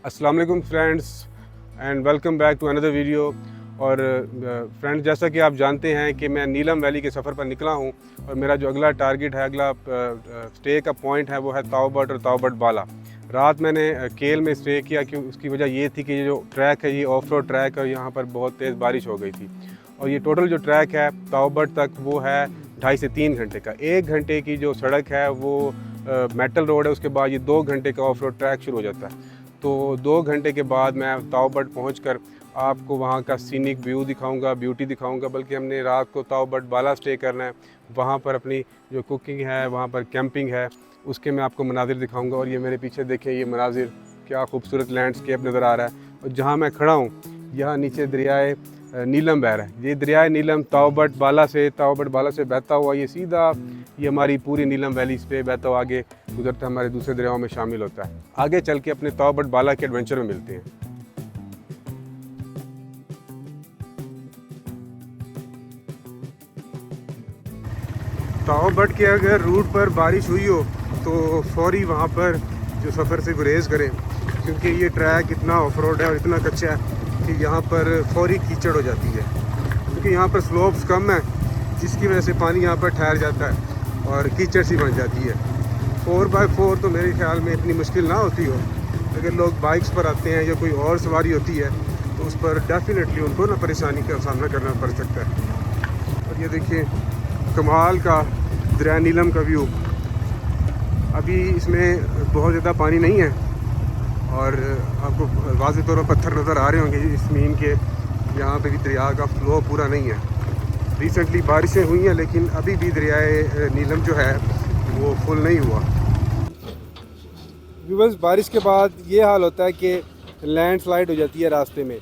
अस्सलाम वालेकुम friends and welcome back to another video. और फ्रेंड्स, जैसा कि आप जानते हैं कि मैं नीलम वैली के सफ़र पर निकला हूं और मेरा जो अगला टारगेट है, अगला स्टे का पॉइंट है, वो है ताओबट और ताओबट बाला। रात मैंने केल में स्टे किया कि उसकी वजह ये थी कि ये जो ट्रैक है ये ऑफ रोड ट्रैक है, यहाँ पर बहुत तेज़ बारिश हो गई थी और ये टोटल जो ट्रैक है ताओबट तक वो है 2.5 से 3 घंटे का। 1 घंटे की जो सड़क है वो मेटल रोड है, उसके बाद ये 2 घंटे का ऑफ रोड ट्रैक शुरू हो जाता है। तो 2 घंटे के बाद मैं ताओबट पहुंचकर आपको वहाँ का सीनिक व्यू दिखाऊंगा, ब्यूटी दिखाऊंगा। बल्कि हमने रात को ताओबट बाला स्टे करना है, वहाँ पर अपनी जो कुकिंग है, वहाँ पर कैंपिंग है, उसके मैं आपको मनाजिर दिखाऊंगा। और ये मेरे पीछे देखें, ये मनाजिर क्या खूबसूरत लैंडस्केप नज़र आ रहा है। और जहाँ मैं खड़ा हूँ यहाँ नीचे दरियाए नीलम बह रहा है। ये दरियाए नीलम ताओबट बाला से बहता हुआ ये सीधा ये हमारी पूरी नीलम वैली पे बहता हुआ आगे गुजरता हमारे दूसरे दरियाओं में शामिल होता है। आगे चल के अपने ताओबट बाला के एडवेंचर में मिलते हैं। ताओबट के अगर रूट पर बारिश हुई हो तो फौरी वहाँ पर जो सफ़र से गुरेज करें, क्योंकि ये ट्रैक इतना ऑफ रोड है और इतना कच्चा है कि यहाँ पर फौरी कीचड़ हो जाती है। क्योंकि यहाँ पर स्लोप्स कम है, जिसकी वजह से पानी यहाँ पर ठहर जाता है और कीचड़ सी बन जाती है। 4x4 तो मेरे ख्याल में इतनी मुश्किल ना होती हो। अगर लोग बाइक्स पर आते हैं या कोई और सवारी होती है तो उस पर डेफिनेटली उनको ना परेशानी का सामना करना पड़ सकता है। और ये देखिए कमाल का दरिया नीलम का व्यू। अभी इसमें बहुत ज़्यादा पानी नहीं है और आपको वाज़ेह तौर पर पत्थर नज़र आ रहे होंगे इस मीन के। यहाँ पे भी दरिया का फ्लो पूरा नहीं है। रिसेंटली बारिशें हुई हैं लेकिन अभी भी दरियाए नीलम जो है वो फुल नहीं हुआ। व्यूअर्स, बारिश के बाद ये हाल होता है कि लैंडस्लाइड हो जाती है रास्ते में,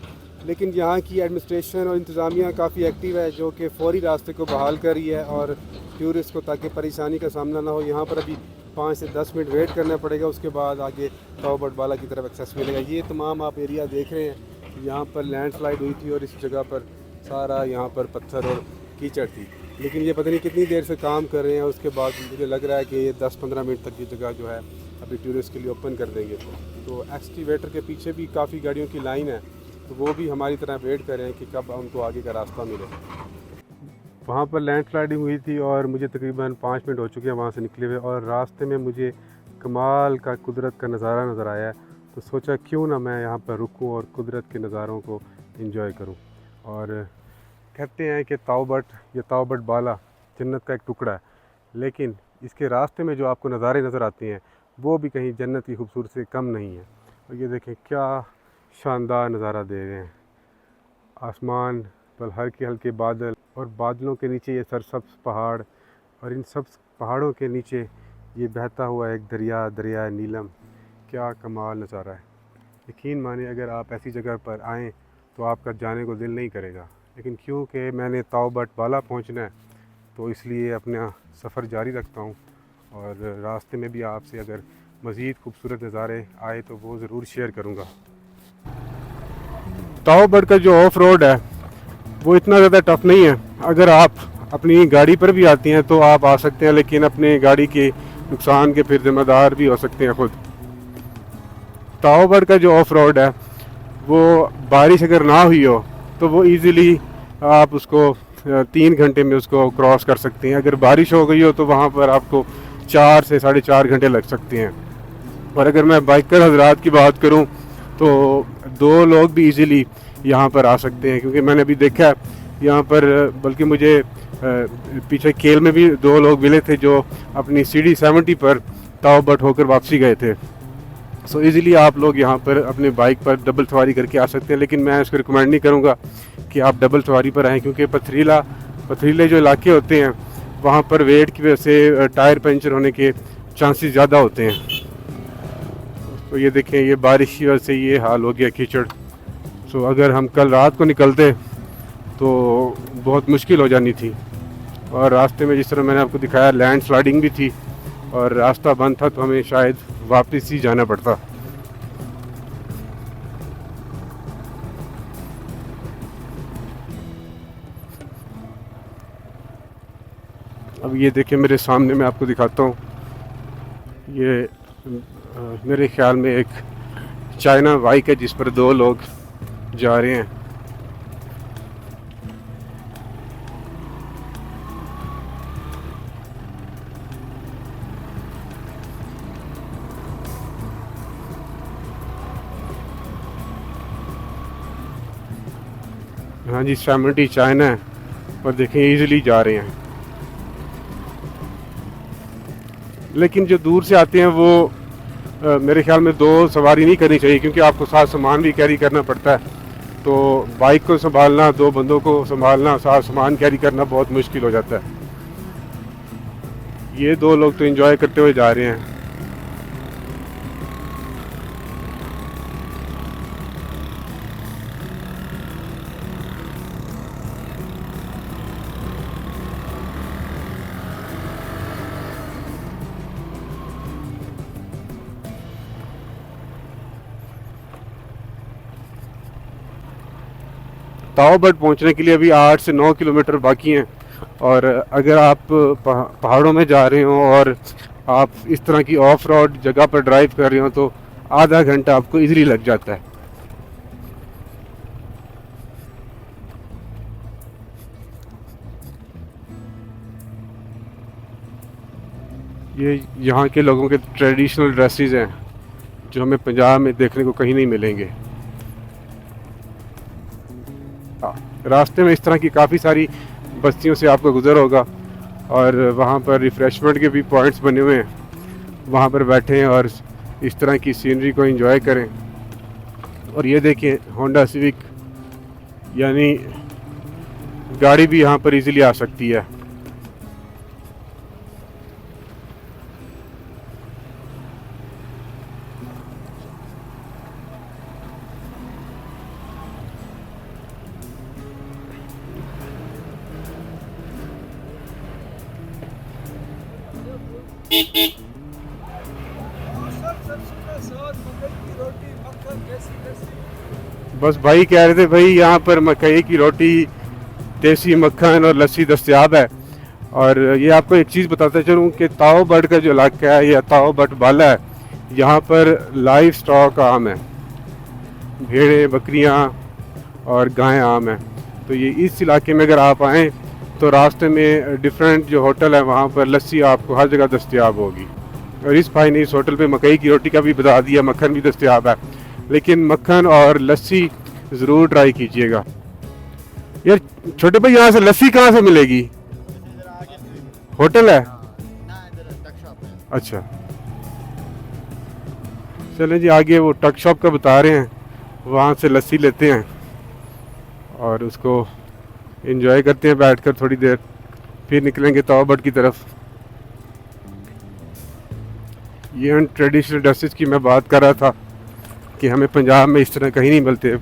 लेकिन यहाँ की एडमिनिस्ट्रेशन और इंतज़ामिया काफ़ी एक्टिव है जो कि फौरी रास्ते को बहाल कर रही है और टूरिस्ट को ताकि परेशानी का सामना ना हो। यहाँ पर अभी 5 से 10 मिनट वेट करना पड़ेगा, उसके बाद आगे ताओबट बाला की तरफ एक्सेस मिलेगा। ये तमाम आप एरिया देख रहे हैं, यहाँ पर लैंडस्लाइड हुई थी और इस जगह पर सारा यहाँ पर पत्थर और कीचड़ थी। लेकिन ये पता नहीं कितनी देर से काम कर रहे हैं, उसके बाद मुझे लग रहा है कि ये 10-15 मिनट तक ये जगह जो है अभी टूरिस्ट के लिए ओपन कर देंगे। तो एक्सटीवेटर के पीछे भी काफ़ी गाड़ियों की लाइन है, तो वो भी हमारी तरह वेट कर रहे हैं कि कब उनको आगे का रास्ता मिले। वहाँ पर लैंडस्लाइडिंग हुई थी और मुझे तकरीबन 5 मिनट हो चुके हैं वहाँ से निकले हुए, और रास्ते में मुझे कमाल का कुदरत का नज़ारा नज़र आया है। तो सोचा क्यों ना मैं यहाँ पर रुकूँ और कुदरत के नज़ारों को एंजॉय करूँ। और कहते हैं कि ताओबट या ताओबट बाला जन्नत का एक टुकड़ा है, लेकिन इसके रास्ते में जो आपको नज़ारे नज़र आते हैं वो भी कहीं जन्नत की खूबसूरती से कम नहीं है। और ये देखें क्या शानदार नज़ारा दे रहे हैं। आसमान पर हल्के हल्के बादल और बादलों के नीचे ये सरसब्ज़ पहाड़, और इन सब पहाड़ों के नीचे ये बहता हुआ एक दरिया नीलम। क्या कमाल नज़ारा है। यकीन माने अगर आप ऐसी जगह पर आएँ तो आपका जाने को दिल नहीं करेगा, लेकिन क्योंकि मैंने ताओबट बाला पहुंचना है तो इसलिए अपना सफ़र जारी रखता हूं। और रास्ते में भी आपसे अगर मज़ीद खूबसूरत नज़ारे आए तो वो ज़रूर शेयर करूंगा। ताओबट का जो ऑफ रोड है वो इतना ज़्यादा टफ़ नहीं है। अगर आप अपनी गाड़ी पर भी आती हैं तो आप आ सकते हैं, लेकिन अपने गाड़ी के नुकसान के फिर ज़िम्मेदार भी हो सकते हैं खुद। ताओबट का जो ऑफ रोड है वो बारिश अगर ना हुई हो तो वो इजीली आप उसको 3 घंटे में उसको क्रॉस कर सकते हैं। अगर बारिश हो गई हो तो वहाँ पर आपको 4 से 4.5 घंटे लग सकते हैं। और अगर मैं बाइकर हजरात की बात करूँ तो 2 लोग भी इजीली यहाँ पर आ सकते हैं, क्योंकि मैंने अभी देखा है यहाँ पर, बल्कि मुझे पीछे केल में भी 2 लोग मिले थे जो अपनी सीढ़ी 70 पर ताओबट होकर वापसी गए थे। सो इजीली आप लोग यहाँ पर अपने बाइक पर डबल सवारी करके आ सकते हैं, लेकिन मैं इसको रिकमेंड नहीं करूँगा कि आप डबल सवारी पर आएँ, क्योंकि पथरीले जो इलाके होते हैं वहाँ पर वेट की वजह से टायर पंचर होने के चांसेस ज़्यादा होते हैं। तो ये देखें, ये बारिश की वजह से ये हाल हो गया कीचड़। सो अगर हम कल रात को निकलते तो बहुत मुश्किल हो जानी थी। और रास्ते में जिस तरह मैंने आपको दिखाया लैंड स्लाइडिंग भी थी और रास्ता बंद था, तो हमें शायद वापस ही जाना पड़ता। अब ये देखिए मेरे सामने, मैं आपको दिखाता हूँ। ये मेरे ख्याल में एक चाइना बाइक है जिस पर 2 लोग जा रहे हैं। हाँ जी 70 चाइना है और देखें इजीली जा रहे हैं। लेकिन जो दूर से आते हैं वो मेरे ख्याल में 2 सवारी नहीं करनी चाहिए, क्योंकि आपको साथ सामान भी कैरी करना पड़ता है। तो बाइक को संभालना, 2 बंदों को संभालना, साथ सामान कैरी करना बहुत मुश्किल हो जाता है। ये 2 लोग तो एंजॉय करते हुए जा रहे हैं। ताओ बट पहुंचने के लिए अभी 8 से 9 किलोमीटर बाकी हैं। और अगर आप पहाड़ों में जा रहे हो और आप इस तरह की ऑफ रोड जगह पर ड्राइव कर रहे हो तो आधा घंटा आपको इजीली लग जाता है। ये यहाँ के लोगों के ट्रेडिशनल ड्रेसेस हैं जो हमें पंजाब में देखने को कहीं नहीं मिलेंगे। रास्ते में इस तरह की काफ़ी सारी बस्तियों से आपको गुजर होगा और वहाँ पर रिफ़्रेशमेंट के भी पॉइंट्स बने हुए हैं, वहाँ पर बैठें और इस तरह की सीनरी को एंजॉय करें। और ये देखिए होंडा सिविक, यानी गाड़ी भी यहाँ पर इजीली आ सकती है। बस भाई कह रहे थे भाई यहाँ पर मकई की रोटी, देसी मक्खन और लस्सी दस्तयाब है। और ये आपको एक चीज़ बताता चलूँ कि ताओ बट का जो इलाका है या ताओ बट बाला है, यहाँ पर लाइव स्टॉक आम है, भेड़ें बकरियाँ और गायें आम हैं। तो ये इस इलाके में अगर आप आएँ तो रास्ते में डिफरेंट जो होटल है वहाँ पर लस्सी आपको हर जगह दस्तयाब होगी। और इस भाई ने इस होटल पे मकई की रोटी का भी बता दिया, मक्खन भी दस्तयाब है, लेकिन मक्खन और लस्सी ज़रूर ट्राई कीजिएगा। यार छोटे भाई यहाँ से लस्सी कहाँ से मिलेगी? होटल है? अच्छा चलें जी, आगे वो टक शॉप का बता रहे हैं, वहाँ से लस्सी लेते हैं और उसको एंजॉय करते हैं बैठकर थोड़ी देर, फिर निकलेंगे ताओ बट की तरफ। ये उन ट्रेडिशनल ड्रेसेस की मैं बात कर रहा था कि हमें पंजाब में इस तरह कहीं नहीं मिलते।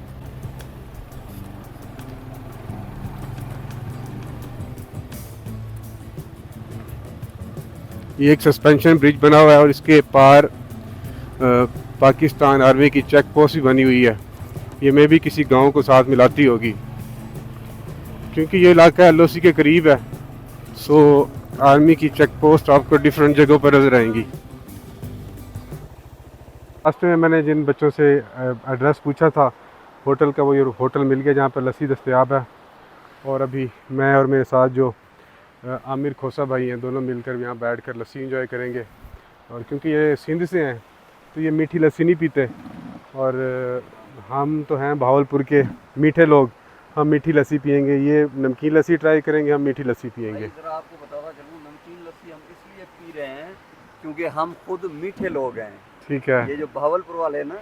ये एक सस्पेंशन ब्रिज बना हुआ है और इसके पार पाकिस्तान आर्मी की चेक पोस्ट भी बनी हुई है। ये मे भी किसी गांव को साथ मिलाती होगी, क्योंकि ये इलाका एलओसी के करीब है। सो आर्मी की चेक पोस्ट आपको डिफरेंट जगहों पर नजर आएंगी। रास्ते में मैंने जिन बच्चों से एड्रेस पूछा था होटल का, वो ये होटल मिल गया जहाँ पर लस्सी दस्तयाब है। और अभी मैं और मेरे साथ जो आमिर खोसा भाई हैं, दोनों मिलकर यहाँ बैठकर लस्सी एंजॉय करेंगे। और क्योंकि ये सिंध से हैं तो ये मीठी लस्सी नहीं पीते, और हम तो हैं भावलपुर के मीठे लोग, हम मीठी लस्सी पियेंगे। ये नमकीन लस्सी ट्राई करेंगे, हम मीठी लस्सी पियेंगे। जरा आपको बताता चलूँ, नमकीन लस्सी हम इसलिए पी रहे हैं क्योंकि हम खुद मीठे लोग हैं। ठीक है, ये जो भावलपुर वाले ना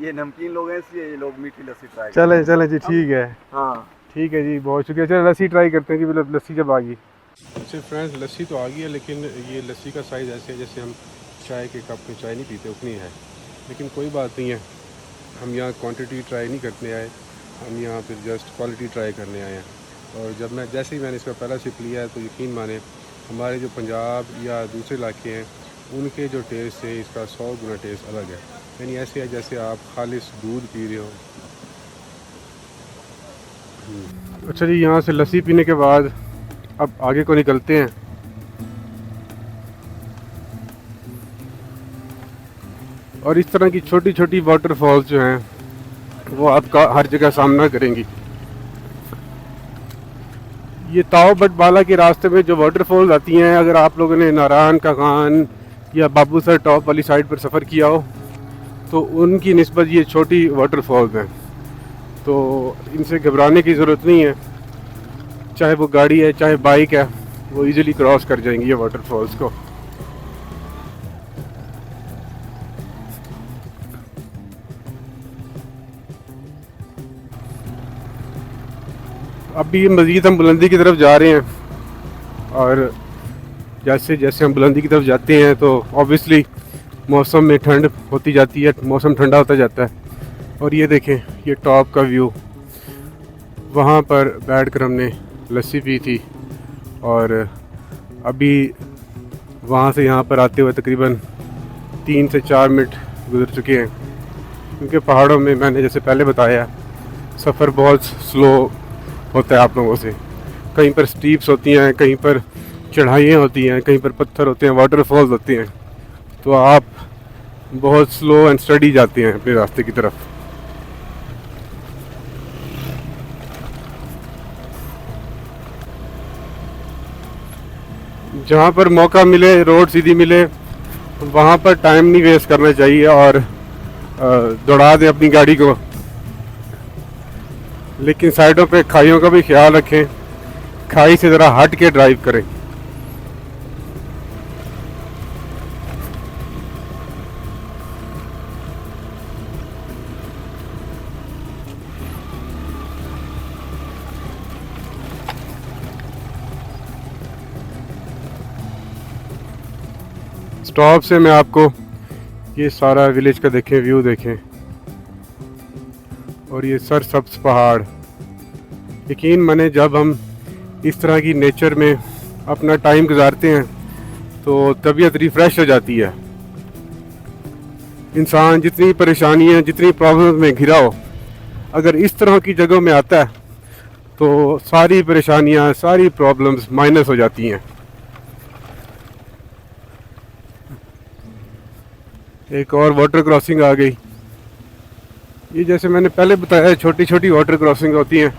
ये नमकीन लोग हैं, इसलिए ये लोग मीठी लस्सी ट्राई चलें चलें जी, ठीक है। हाँ ठीक है जी, बहुत शुक्रिया। चलो लस्सी ट्राई करते हैं कि लस्सी जब आ गई। अच्छा फ्रेंड्स, लस्सी तो आ गई है, लेकिन ये लस्सी का साइज़ ऐसे है जैसे हम चाय के कप में चाय नहीं पीते, उतनी है। लेकिन कोई बात नहीं है, हम यहाँ क्वांटिटी ट्राई नहीं करने आए, हम यहाँ पर जस्ट क्वालिटी ट्राई करने आए हैं। और जब जैसे ही मैंने इसका पहला सिप लिया है तो यकीन माने हमारे जो पंजाब या दूसरे इलाके हैं उनके जो टेस्ट से इसका 100 गुना टेस्ट अलग है। यानी ऐसे है जैसे आप खालिश दूध पी रहे हो। अच्छा जी, यहाँ से लस्सी पीने के बाद अब आगे को निकलते हैं। और इस तरह की छोटी छोटी वाटरफॉल्स जो हैं वो आपका हर जगह सामना करेंगी। ये ताओ बट बाला के रास्ते में जो वाटरफॉल्स आती हैं, अगर आप लोगों ने नारायण का खान या बाबूसर टॉप वाली साइड पर सफ़र किया हो तो उनकी निस्बत ये छोटी वाटरफॉल्स हैं, तो इनसे घबराने की ज़रूरत नहीं है। चाहे वो गाड़ी है चाहे बाइक है, वो इजीली क्रॉस कर जाएंगी ये वाटरफॉल्स को। अभी मज़ीद हम बुलंदी की तरफ जा रहे हैं, और जैसे जैसे हम बुलंदी की तरफ जाते हैं तो ऑब्वियसली मौसम में ठंड होती जाती है, मौसम ठंडा होता जाता है। और ये देखें, ये टॉप का व्यू, वहाँ पर बैठकर हमने लस्सी पी थी, और अभी वहाँ से यहाँ पर आते हुए तकरीबन 3 से 4 मिनट गुजर चुके हैं, क्योंकि पहाड़ों में मैंने जैसे पहले बताया सफ़र बहुत स्लो होता है आप लोगों से। कहीं पर स्टीप्स होती हैं, कहीं पर चढ़ाइयाँ होती हैं, कहीं पर पत्थर होते हैं, वाटरफॉल्स होते हैं, तो आप बहुत स्लो एंड स्टडी जाते हैं अपने रास्ते की तरफ। जहाँ पर मौका मिले, रोड सीधी मिले, वहाँ पर टाइम नहीं वेस्ट करना चाहिए और दौड़ा दें अपनी गाड़ी को। लेकिन साइडों पे खाइयों का भी ख्याल रखें, खाई से ज़रा हट के ड्राइव करें। स्टॉप से मैं आपको ये सारा विलेज का देखें, व्यू देखें, और ये सरसब्ज पहाड़। यकीन माने जब हम इस तरह की नेचर में अपना टाइम गुजारते हैं तो तबीयत रिफ़्रेश हो जाती है। इंसान जितनी परेशानियां, जितनी प्रॉब्लम्स में घिरा हो, अगर इस तरह की जगहों में आता है तो सारी परेशानियां, सारी प्रॉब्लम्स माइनस हो जाती हैं। एक और वाटर क्रॉसिंग आ गई। ये जैसे मैंने पहले बताया, छोटी छोटी वाटर क्रॉसिंग होती हैं,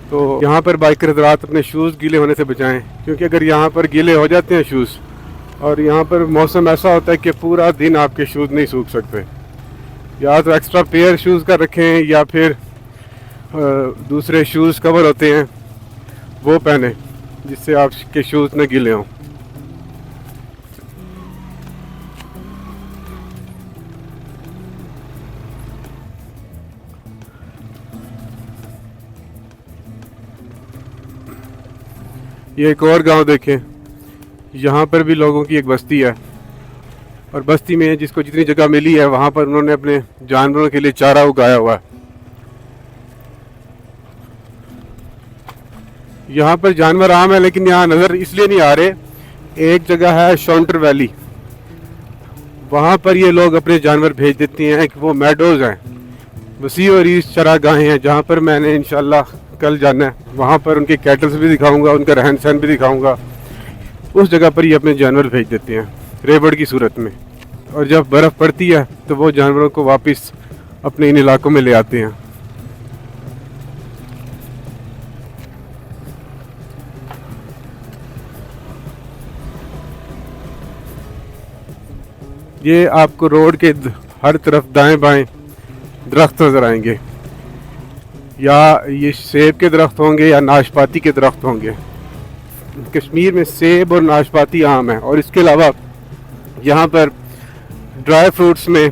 तो यहाँ पर बाइकर हज़रात अपने शूज़ गीले होने से बचाएं, क्योंकि अगर यहाँ पर गीले हो जाते हैं शूज़, और यहाँ पर मौसम ऐसा होता है कि पूरा दिन आपके शूज़ नहीं सूख सकते। या तो एक्स्ट्रा पेयर शूज़ का रखें, या फिर दूसरे शूज़ कवर होते हैं वो पहने, जिससे आपके शूज़ न गीले हों। ये एक और गांव देखें, यहाँ पर भी लोगों की एक बस्ती है, और बस्ती में जिसको जितनी जगह मिली है वहाँ पर उन्होंने अपने जानवरों के लिए चारा उगाया हुआ है। यहाँ पर जानवर आम है, लेकिन यहाँ नज़र इसलिए नहीं आ रहे। एक जगह है शॉन्टर वैली, वहाँ पर ये लोग अपने जानवर भेज देते हैं कि वो मैडोज़ हैं, वसी और रीस चरागाहें हैं, जहाँ पर मैंने इंशाल्लाह कल जाना है। वहाँ पर उनके कैटल्स भी दिखाऊंगा, उनका रहन सहन भी दिखाऊंगा। उस जगह पर ये अपने जानवर भेज देते हैं रेवड़ की सूरत में, और जब बर्फ़ पड़ती है तो वो जानवरों को वापस अपने इन इलाकों में ले आते हैं। ये आपको रोड के हर तरफ दाएं बाएं दरख्त नज़र आएंगे, या ये सेब के दरख्त होंगे या नाशपाती के दरख्त होंगे। कश्मीर में सेब और नाशपाती आम है, और इसके अलावा यहाँ पर ड्राई फ्रूट्स में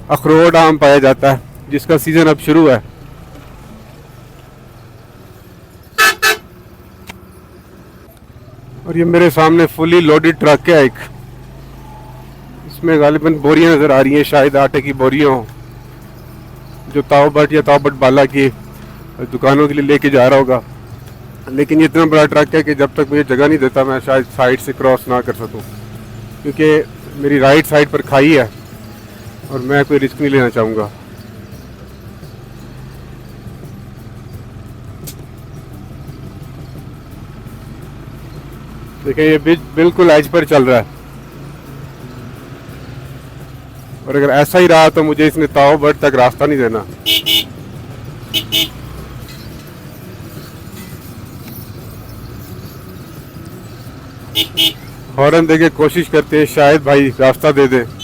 अखरोट आम पाया जाता है, जिसका सीज़न अब शुरू है। और ये मेरे सामने फुली लोडेड ट्रक है एक, इसमें गालिबन बोरियां नज़र आ रही हैं, शायद आटे की बोरियां हों, जो ताओ बट या ताओ बट बाला की दुकानों के लिए लेके जा रहा होगा। लेकिन ये इतना बड़ा ट्रक है कि जब तक मुझे जगह नहीं देता मैं शायद साइड से क्रॉस ना कर सकूं, क्योंकि मेरी राइट साइड पर खाई है और मैं कोई रिस्क नहीं लेना चाहूँगा। देखिए, ये बिल्कुल एज पर चल रहा है। और अगर ऐसा ही रहा तो मुझे इसने ताओ बट तक रास्ता नहीं देना। हॉर्न देके कोशिश करते हैं शायद भाई रास्ता दे दें।